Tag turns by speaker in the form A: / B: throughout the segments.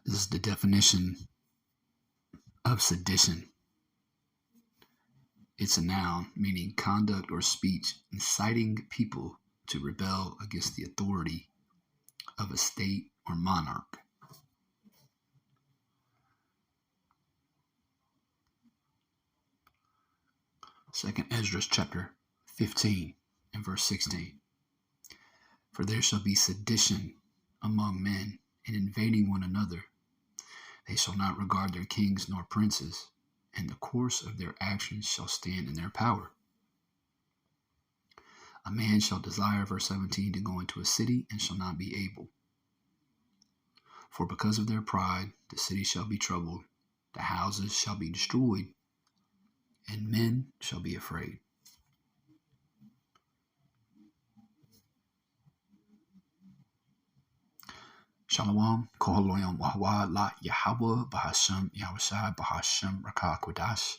A: This is the definition of sedition. It's a noun meaning conduct or speech inciting people to rebel against the authority of a state or monarch. Second Esdras chapter 15 and verse 16. For there shall be sedition among men, and invading one another. They shall not regard their kings nor princes, and the course of their actions shall stand in their power. A man shall desire, verse 17, to go into a city and shall not be able. For because of their pride, the city shall be troubled, the houses shall be destroyed, and men shall be afraid. Shalom, Kohaloyam Wahwa La Yahweh Bahasham Yahushai Bahasham Rakah Kodash.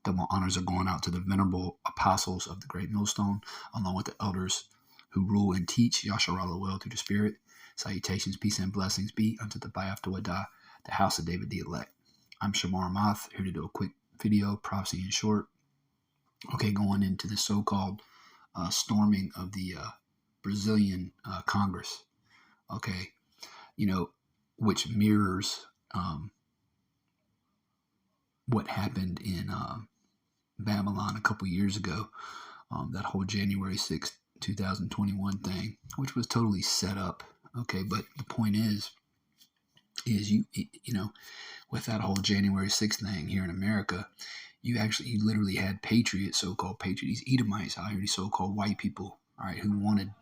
A: Double honors are going out to the venerable apostles of the Great Millstone, along with the elders who rule and teach Yasharallah well through the Spirit. Salutations, peace, and blessings be unto the Bayaf Wadah, the house of David the elect. I'm Shamar Ahmath, here to do a quick video, prophecy in short. Okay, going into the so-called storming of the Brazilian Congress. Okay, which mirrors what happened in Babylon a couple years ago, that whole January 6th, 2021 thing, which was totally set up. Okay, but the point is you with that whole January 6th thing here in America, you literally had patriots, so-called patriots, these Edomites out here, these so-called white people, all right, who wanted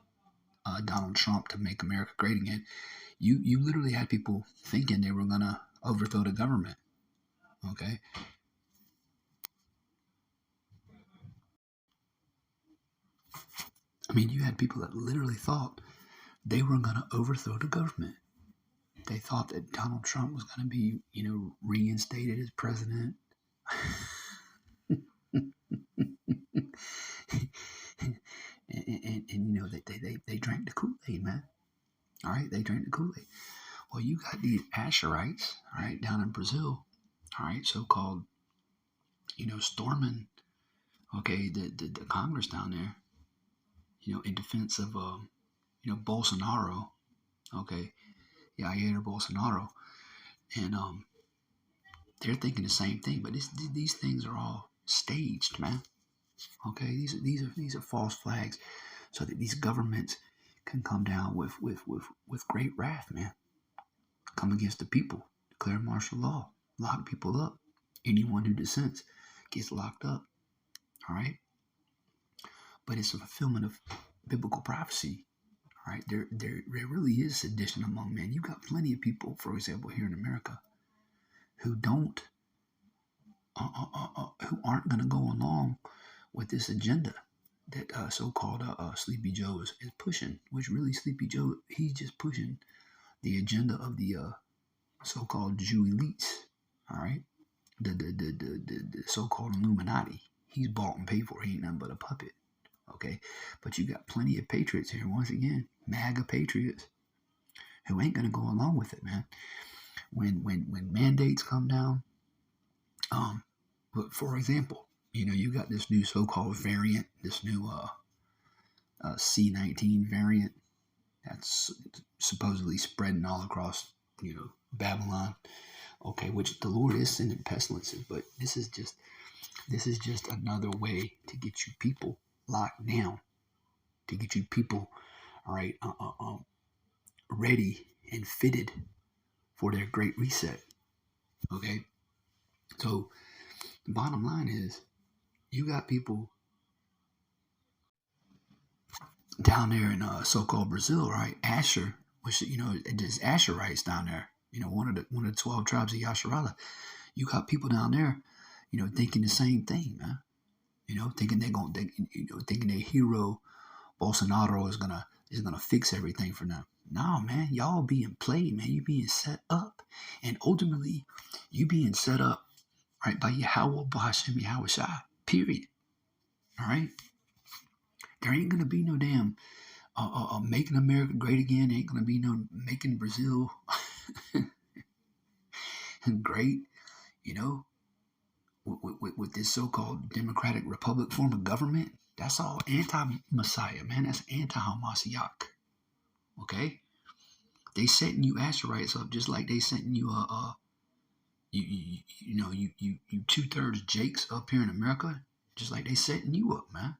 A: Donald Trump to make America great again. You literally had people thinking they were going to overthrow the government. Okay. I mean, you had people that literally thought they were going to overthrow the government. They thought that Donald Trump was going to be, reinstated as president. and they drank the Kool-Aid, man. All right, they drank the Kool-Aid. Well, you got these Asherites, all right, down in Brazil, all right, so-called, storming, okay, the Congress down there, in defense of, Bolsonaro, okay, Jair Bolsonaro, and they're thinking the same thing, but these things are all staged, man. Okay, these are false flags, so that these governments can come down with great wrath, man. Come against the people, declare martial law, lock people up. Anyone who dissents gets locked up. All right, but it's a fulfillment of biblical prophecy. All right, there really is sedition among men. You got plenty of people, for example, here in America, who don't, who aren't going to go along with this agenda that so-called Sleepy Joe is pushing. Which really, Sleepy Joe, he's just pushing the agenda of the so-called Jew elites. All right, the so-called Illuminati. He's bought and paid for. He ain't nothing but a puppet. Okay, but you got plenty of patriots here. Once again, MAGA patriots who ain't gonna go along with it, man. When mandates come down, but for example, you got this new so-called variant, this new C-19 variant that's supposedly spreading all across, Babylon. Okay, which the Lord is sending pestilences, but this is just another way to get you people locked down, to get you people, all right, ready and fitted for their great reset. Okay, so the bottom line is, you got people down there in so-called Brazil, right? Asher, which there's Asherites down there. One of the 12 tribes of Yasharallah. You got people down there, thinking the same thing, man. Thinking thinking their hero Bolsonaro is gonna fix everything for them. No, man, y'all being played, man. You being set up, and ultimately, you being set up, right, by Yahweh Bahasham Yahushai. Period. All right. There ain't gonna be no damn making America great again. There ain't gonna be no making Brazil great, you know, with this so-called Democratic Republic form of government. That's all anti-Messiah, man. That's anti-Hamashiach. Okay? They setting you Asherites up just like they setting you you 2/3 Jakes up here in America, just like they setting you up, man.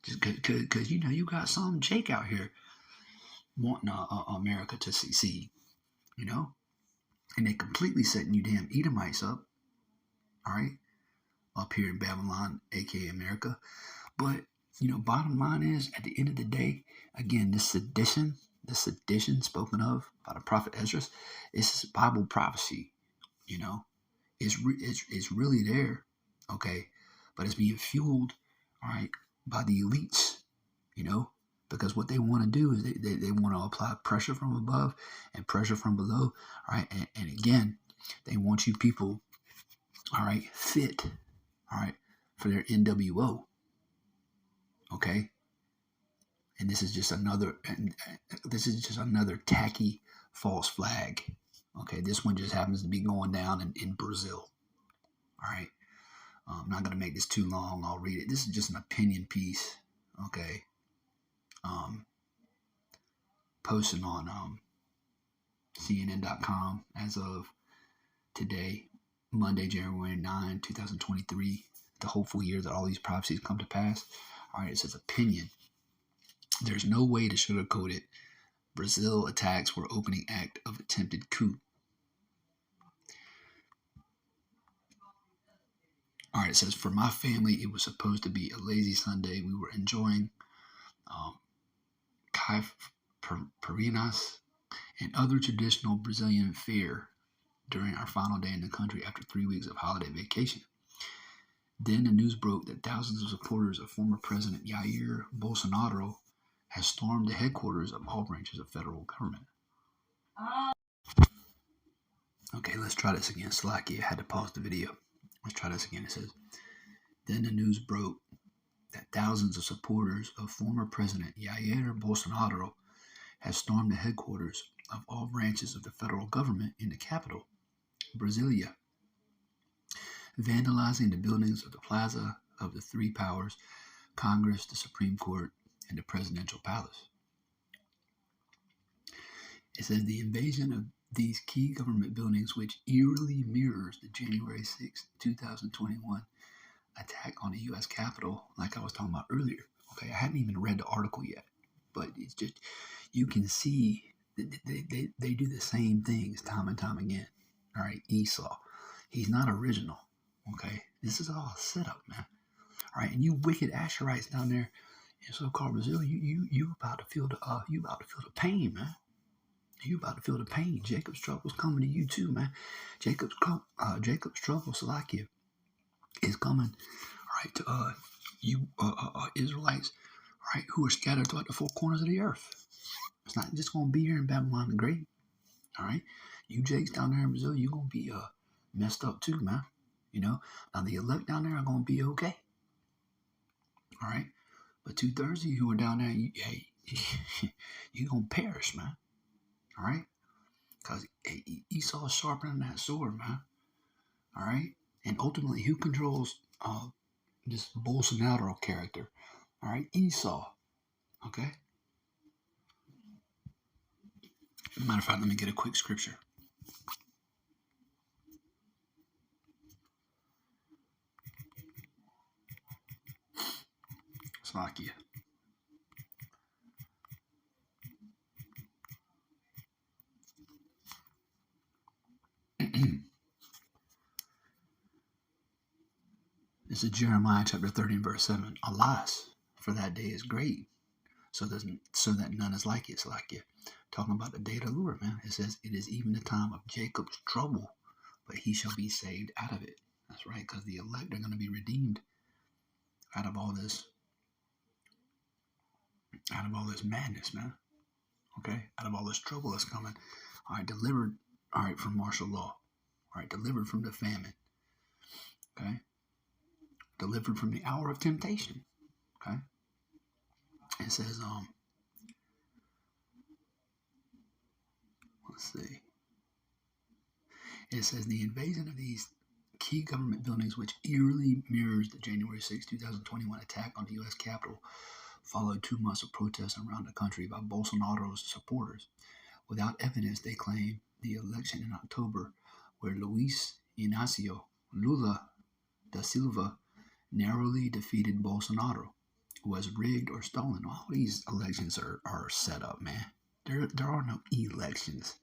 A: Just cause you got some Jake out here wanting America to succeed, you know, and they completely setting you damn Edomites up, all right, up here in Babylon, aka America. But bottom line is, at the end of the day, again, the sedition spoken of by the prophet Ezra, is Bible prophecy. It's really there, okay, but it's being fueled, all right, by the elites, because what they want to do is they want to apply pressure from above and pressure from below, all right, and again, they want you people, all right, fit, all right, for their NWO, okay, and this is just another tacky false flag, okay. This one just happens to be going down in Brazil, all right. I'm not going to make this too long. I'll read it. This is just an opinion piece, okay, posted on CNN.com as of today, Monday, January 9, 2023, the hopeful year that all these prophecies come to pass. All right, it says opinion. There's no way to sugarcoat it. Brazil attacks were opening act of attempted coup. All right, it says, for my family, it was supposed to be a lazy Sunday. We were enjoying caipirinhas and other traditional Brazilian fare during our final day in the country after 3 weeks of holiday vacation. Then the news broke that thousands of supporters of former President Jair Bolsonaro has stormed the headquarters of all branches of federal government. Okay, let's try this again. Slacky, I had to pause the video. Let's try this again. It says, then the news broke that thousands of supporters of former President Jair Bolsonaro has stormed the headquarters of all branches of the federal government in the capital, Brasilia, vandalizing the buildings of the Plaza of the Three Powers, Congress, the Supreme Court, and the Presidential Palace. It says the invasion of these key government buildings, which eerily mirrors the January 6, 2021 attack on the U.S. Capitol, like I was talking about earlier. Okay, I hadn't even read the article yet, but it's just, you can see that they do the same things time and time again. All right, Esau, he's not original. Okay, this is all set up, man. All right, and you wicked Asherites down there in so-called Brazil, you about to feel the pain, man. You about to feel the pain. Jacob's trouble's coming to you too, man. Jacob's trouble, Salakia, is coming, all right, to you Israelites, all right, who are scattered throughout the four corners of the earth. It's not just going to be here in Babylon the Great, all right? You Jakes down there in Brazil, you're going to be messed up too, man. Now the elect down there are going to be okay, all right? But 2/3 of you who are down there, you're going to perish, man, all right? Because Esau's sharpening that sword, man, all right? And ultimately, who controls this Bolsonaro character? All right, Esau. Okay. Matter of fact, let me get a quick scripture. Slakia. This is Jeremiah chapter 30 verse 7. Alas, for that day is great, so that none is like it. Slakia. Talking about the day of the Lord, man. It says, it is even the time of Jacob's trouble, but he shall be saved out of it. That's right, because the elect are going to be redeemed out of all this madness, man. Okay? Out of all this trouble that's coming. All right, delivered, all right, from martial law. All right, delivered from the famine. Okay? Delivered from the hour of temptation. Okay? It says, let's see. It says the invasion of these key government buildings, which eerily mirrors the January 6, 2021 attack on the U.S. Capitol, followed 2 months of protests around the country by Bolsonaro's supporters. Without evidence, they claim the election in October, where Luis Inácio Lula da Silva narrowly defeated Bolsonaro, was rigged or stolen. All these elections are set up, man. There are no elections.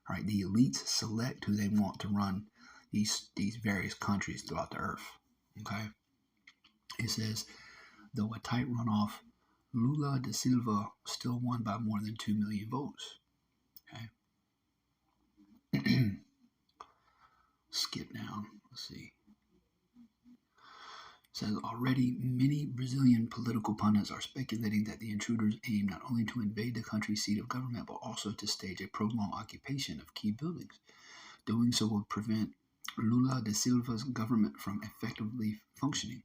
A: All right, the elites select who they want to run these various countries throughout the earth. Okay, it says, though a tight runoff, Lula da Silva still won by more than 2 million votes. Okay, skip down. Let's see. Says already many Brazilian political pundits are speculating that the intruders aim not only to invade the country's seat of government, but also to stage a prolonged occupation of key buildings. Doing so will prevent Lula da Silva's government from effectively functioning.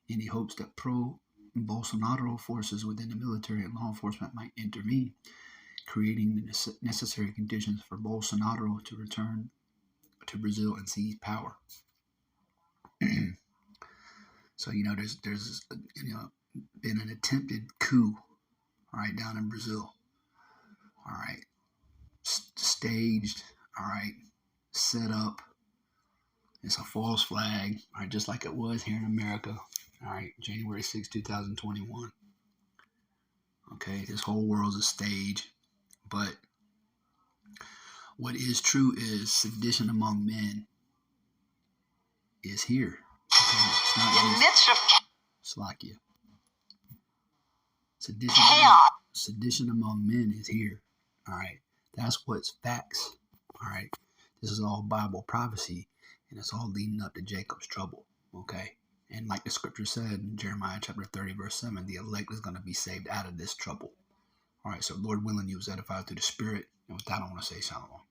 A: In the hopes that pro-Bolsonaro forces within the military and law enforcement might intervene, creating the necessary conditions for Bolsonaro to return to Brazil and seize power. So, there's been an attempted coup, all right, down in Brazil, all right, staged, all right, set up. It's a false flag, all right, just like it was here in America, all right, January 6, 2021. Okay, this whole world's a stage, but what is true is sedition among men is here. Okay? It's not just Slovakia. Sedition among men is here. All right, that's what's facts. All right, this is all Bible prophecy, and it's all leading up to Jacob's trouble. Okay, and like the scripture said in Jeremiah chapter 30, verse 7, the elect is going to be saved out of this trouble. All right, so Lord willing, you was edified through the Spirit, and with that, I want to say shalom.